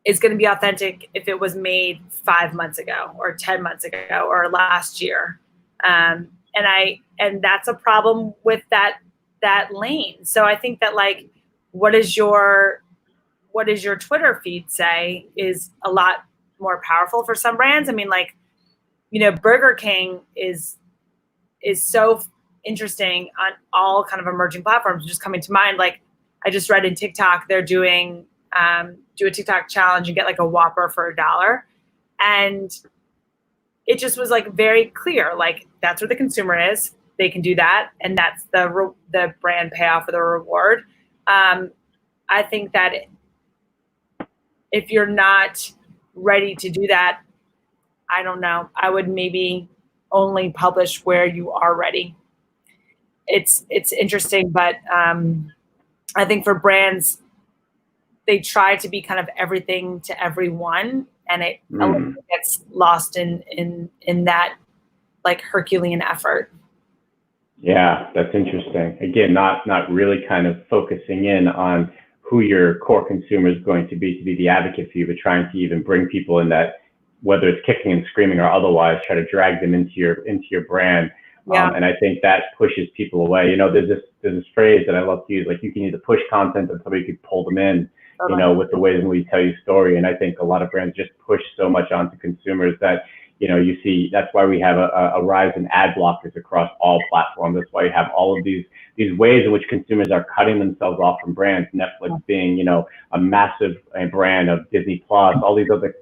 is going to be authentic if it was made 5 months ago or 10 months ago or last year. And that's a problem with that lane. So I think that, like, what does your Twitter feed say is a lot more powerful for some brands. I mean, like, Burger King is so interesting on all kind of emerging platforms. Just coming to mind, like, I just read in TikTok, they're doing do a TikTok challenge and get, like, a Whopper for $1. And it just was, like, very clear, like, that's where the consumer is. They can do that. And that's the brand payoff for the reward. I think that if you're not ready to do that, I don't know, I would maybe only publish where you are ready. It's interesting, but I think for brands, they try to be kind of everything to everyone, and it gets lost in that, like, Herculean effort. Yeah, that's interesting. Again, not really kind of focusing in on who your core consumer is going to be the advocate for you, but trying to even bring people in that, whether it's kicking and screaming or otherwise, try to drag them into your brand. Yeah. And I think that pushes people away. There's this phrase that I love to use, like you can either push content or somebody could pull them in, with the ways in which you tell your story. And I think a lot of brands just push so much onto consumers that, you see, that's why we have a rise in ad blockers across all platforms. That's why you have all of these ways in which consumers are cutting themselves off from brands. Netflix being, a massive brand of Disney Plus, all these other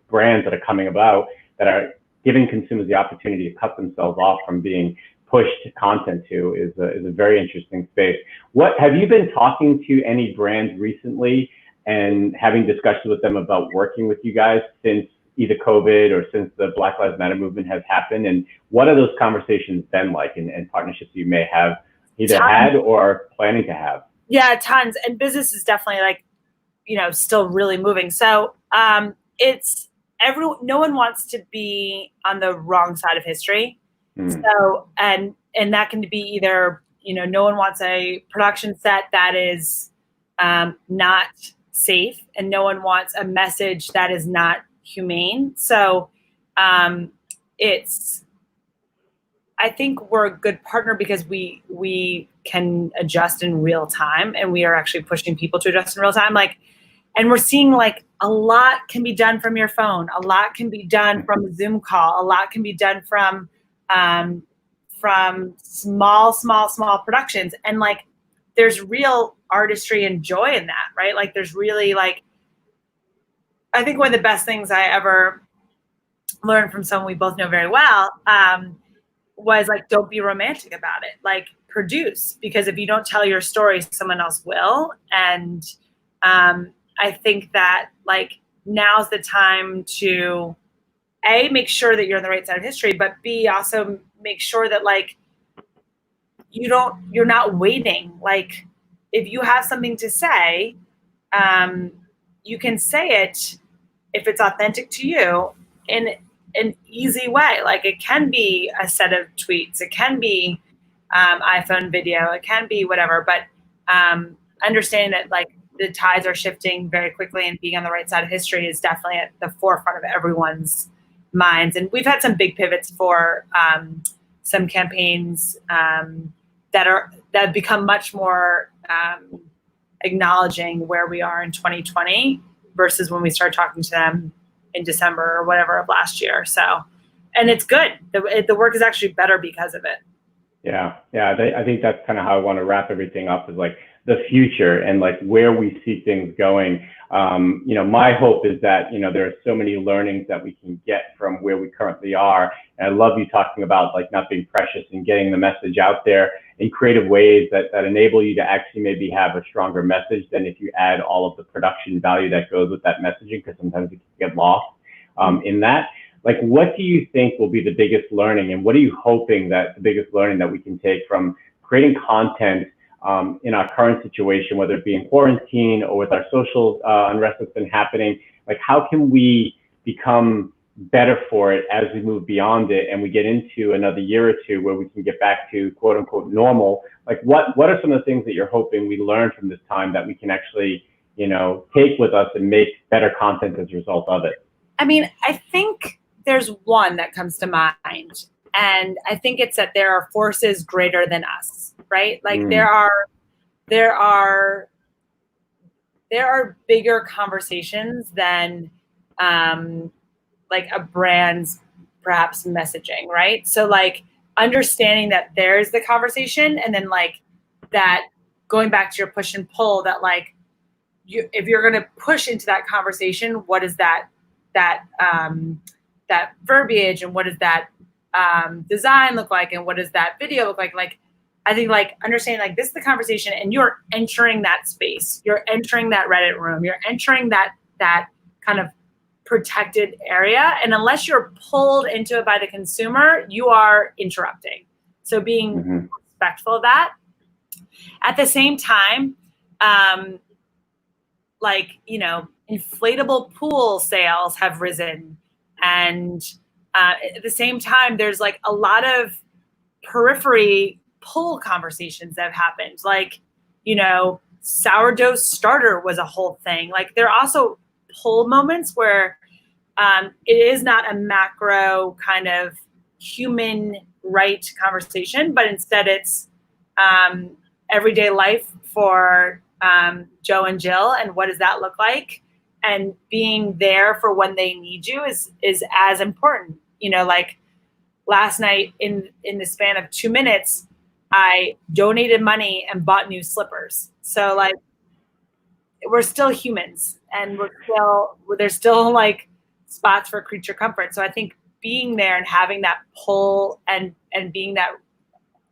brands that are coming about that are giving consumers the opportunity to cut themselves off from being pushed content to is a very interesting space. What have you been talking to any brands recently and having discussions with them about working with you guys since either COVID or since the Black Lives Matter movement has happened? And what are those conversations been like and partnerships you may have either had or are planning to have? Yeah, tons. And business is definitely still really moving. So no one wants to be on the wrong side of history. So, and that can be either, no one wants a production set that is not safe, and no one wants a message that is not humane. So I think we're a good partner because we can adjust in real time, and we are actually pushing people to adjust in real time. And we're seeing a lot can be done from your phone. A lot can be done from a Zoom call. A lot can be done from small productions. And there's real artistry and joy in that, right? There's really I think one of the best things I ever learned from someone we both know very well was don't be romantic about it. Produce, because if you don't tell your story, someone else will. And I think that now's the time to A, make sure that you're on the right side of history, but B, also make sure that you're not waiting. If you have something to say, you can say it if it's authentic to you in an easy way. It can be a set of tweets, it can be iPhone video, it can be whatever, but understanding that the tides are shifting very quickly, and being on the right side of history is definitely at the forefront of everyone's minds. And we've had some big pivots for some campaigns that have become much more acknowledging where we are in 2020 versus when we started talking to them in December or whatever of last year. So, and it's good. The work is actually better because of it. Yeah. I think that's kind of how I want to wrap everything up, is the future and where we see things going. My hope is that, there are so many learnings that we can get from where we currently are. And I love you talking about not being precious and getting the message out there in creative ways that enable you to actually maybe have a stronger message than if you add all of the production value that goes with that messaging, because sometimes it can get lost in that. What do you think will be the biggest learning, and what are you hoping that the biggest learning that we can take from creating content in our current situation, whether it be in quarantine or with our social unrest that's been happening? How can we become better for it as we move beyond it and we get into another year or two where we can get back to quote unquote normal? What are some of the things that you're hoping we learn from this time that we can actually, take with us and make better content as a result of it? I mean, I think there's one that comes to mind, and I think it's that there are forces greater than us, right? There are bigger conversations than a brand's perhaps messaging, right? So understanding that there's the conversation, and then that going back to your push and pull, that if you're going to push into that conversation, what is that verbiage, and what does that design look like, and what does that video look like? I think understanding this is the conversation, and you're entering that space, you're entering that Reddit room, you're entering that kind of protected area, and unless you're pulled into it by the consumer, you are interrupting. So being respectful of that. At the same time, inflatable pool sales have risen, and at the same time, there's a lot of periphery pull conversations that have happened. Like, sourdough starter was a whole thing. Like, there are also pull moments where it is not a macro kind of human right conversation, but instead it's everyday life for Joe and Jill, and what does that look like? And being there for when they need you is as important. Like last night in the span of 2 minutes, I donated money and bought new slippers. So like, we're still humans, and there's still like spots for creature comfort. So I think being there and having that pull and being that,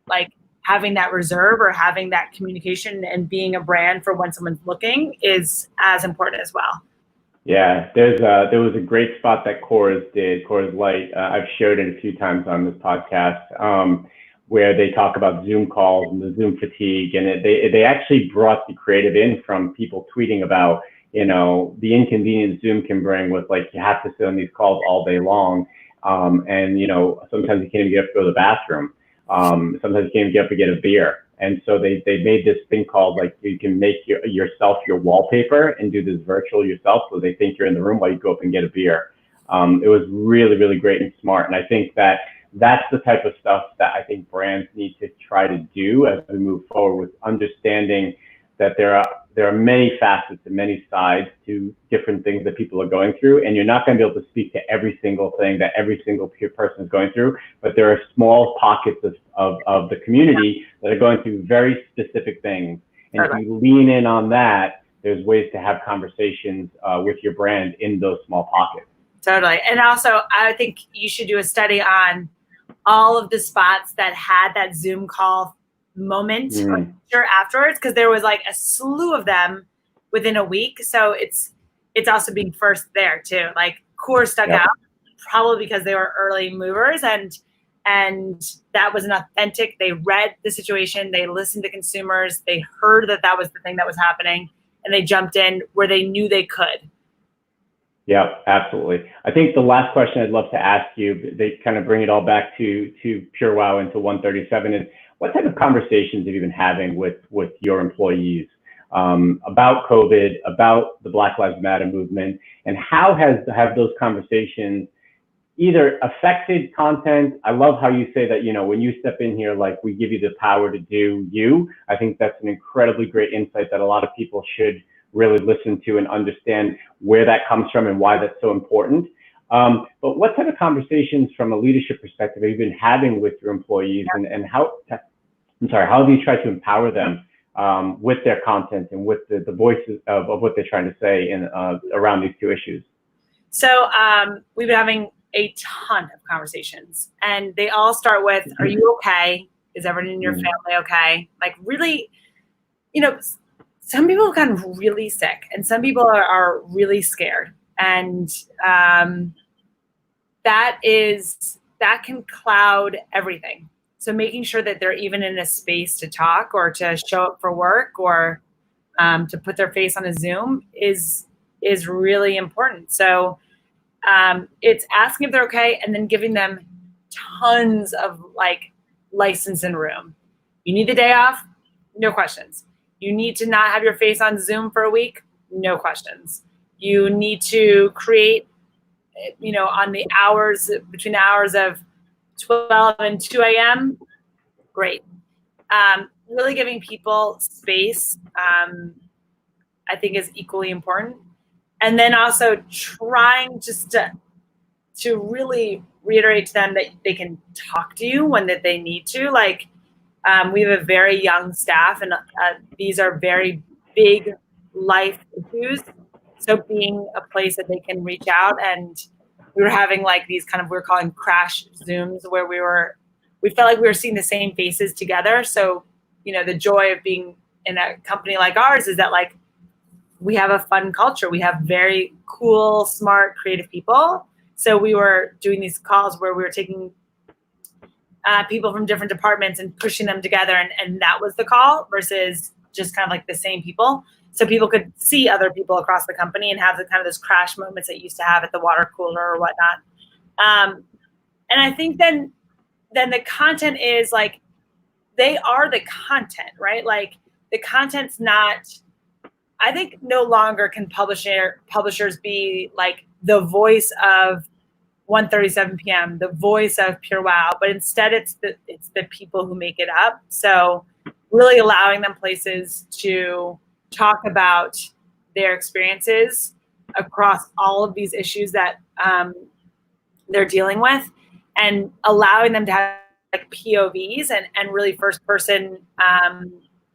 like, having that reserve or having that communication and being a brand for when someone's looking is as important as well. Yeah, there was a great spot that Coors Light. I've shared it a few times on this podcast, where they talk about Zoom calls and the Zoom fatigue, and they actually brought the creative in from people tweeting about the inconvenience Zoom can bring with, like, you have to sit on these calls all day long, and sometimes you can't even get up to go to the bathroom. Sometimes you can't even get up to get a beer. And so they made this thing called, like, you can make yourself your wallpaper and do this virtual yourself, so they think you're in the room while you go up and get a beer. It was really, really great and smart. And I think that's the type of stuff that I think brands need to try to do as we move forward, with understanding that there are many facets and many sides to different things that people are going through, and you're not going to be able to speak to every single thing that every single person is going through, but there are small pockets of the community that are going through very specific things. And if you lean in on that, there's ways to have conversations with your brand in those small pockets. Totally. And also, I think you should do a study on all of the spots that had that Zoom call moment or afterwards, because there was like a slew of them within a week. So it's also being first there too. Like, Coors stuck out probably because they were early movers, and that was an authentic. They read the situation, they listened to consumers, they heard that was the thing that was happening, and they jumped in where they knew they could. Yeah, absolutely. I think the last question I'd love to ask you, they kind of bring it all back to Pure Wow into 137, is what type of conversations have you been having with your employees about COVID, about the Black Lives Matter movement, and how have those conversations either affected content? I love how you say that, when you step in here, like, we give you the power to do you. I think that's an incredibly great insight that a lot of people should really listen to and understand where that comes from and why that's so important. But what type of conversations from a leadership perspective have you been having with your employees, and how have you tried to empower them with their content and with the voices of what they're trying to say around these two issues? So we've been having a ton of conversations, and they all start with, are you okay? Is everyone in your family okay? Like, really, some people have gotten really sick, and some people are really scared. And that can cloud everything. So making sure that they're even in a space to talk or to show up for work or to put their face on a Zoom is really important. So it's asking if they're okay, and then giving them tons of, like, license and room. You need the day off? No questions. You need to not have your face on Zoom for a week? No questions. You need to create, on the hours, between the hours of 12 and 2 a.m., great. Really giving people space, I think, is equally important. And then also trying just to really reiterate to them that they can talk to you when that they need to. Like, we have a very young staff, and these are very big life issues. So being a place that they can reach out, and we were having like these kind of, we're calling crash Zooms, where we felt like we were seeing the same faces together. So, the joy of being in a company like ours is that, like, we have a fun culture. We have very cool, smart, creative people. So we were doing these calls where we were taking people from different departments and pushing them together. And that was the call, versus just kind of like the same people. So people could see other people across the company and have the kind of those crash moments that you used to have at the water cooler or whatnot. And I think then then the content is like, they are the content, right? Like the content's not, I think no longer can publishers be like the voice of 1:37 p.m., the voice of Pure Wow, but instead it's the people who make it up. So really allowing them places to talk about their experiences across all of these issues that they're dealing with, and allowing them to have like POVs and really first person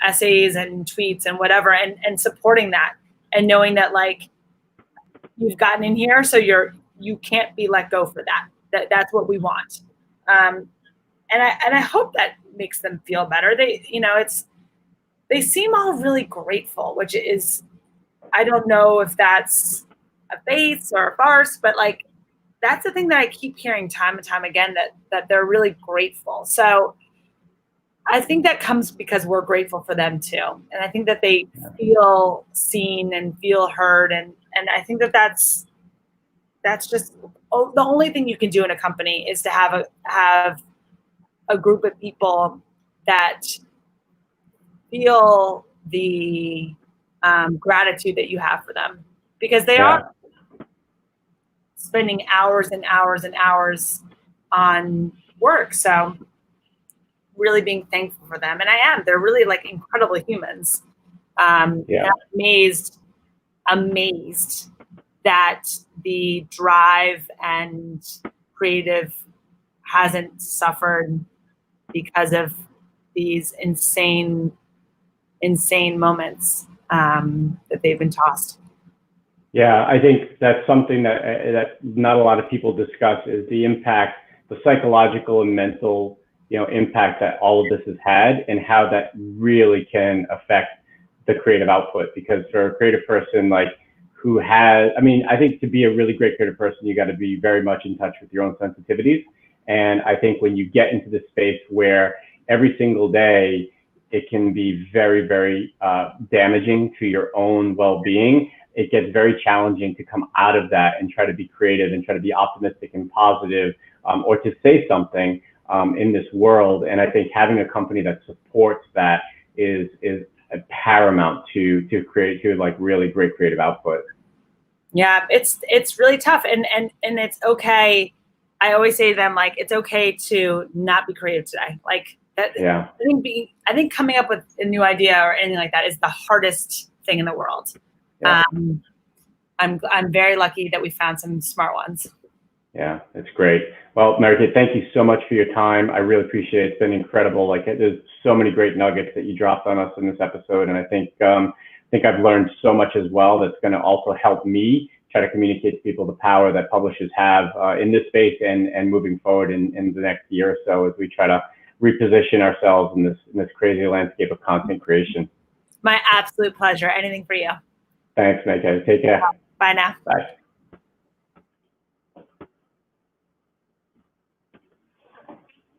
essays and tweets and whatever, and supporting that, and knowing that like you've gotten in here, so you can't be let go for that. That's what we want. And I hope that makes them feel better. They seem all really grateful, which is, I don't know if that's a face or a farce, but like that's the thing that I keep hearing time and time again, that they're really grateful. So I think that comes because we're grateful for them too. And I think that they feel seen and feel heard. And I think that that's just the only thing you can do in a company is to have a group of people that feel the gratitude that you have for them, because they are spending hours and hours and hours on work. So really being thankful for them. And I am, they're really like incredible humans. And I'm amazed that the drive and creative hasn't suffered because of these insane moments that they've been tossed. Yeah, I think that's something that not a lot of people discuss, is the impact, the psychological and mental, impact that all of this has had, and how that really can affect the creative output. Because for a creative person like who has, I think to be a really great creative person, you got to be very much in touch with your own sensitivities. And I think when you get into this space where every single day it can be very, very damaging to your own well-being, it gets very challenging to come out of that and try to be creative and try to be optimistic and positive, or to say something in this world. And I think having a company that supports that is paramount to like really great creative output. Yeah, it's really tough, and it's okay. I always say to them, like, it's okay to not be creative today. Like that. Yeah. I think coming up with a new idea or anything like that is the hardest thing in the world. Yeah. I'm very lucky that we found some smart ones. Yeah, it's great. Well, Mary, thank you so much for your time. I really appreciate it. It's been incredible. Like, there's so many great nuggets that you dropped on us in this episode, and I think I've learned so much as well that's going to also help me try to communicate to people the power that publishers have in this space and moving forward in the next year or so, as we try to reposition ourselves in this crazy landscape of content creation. My absolute pleasure. Anything for you. Thanks, Mary. Take care. Bye now. Bye.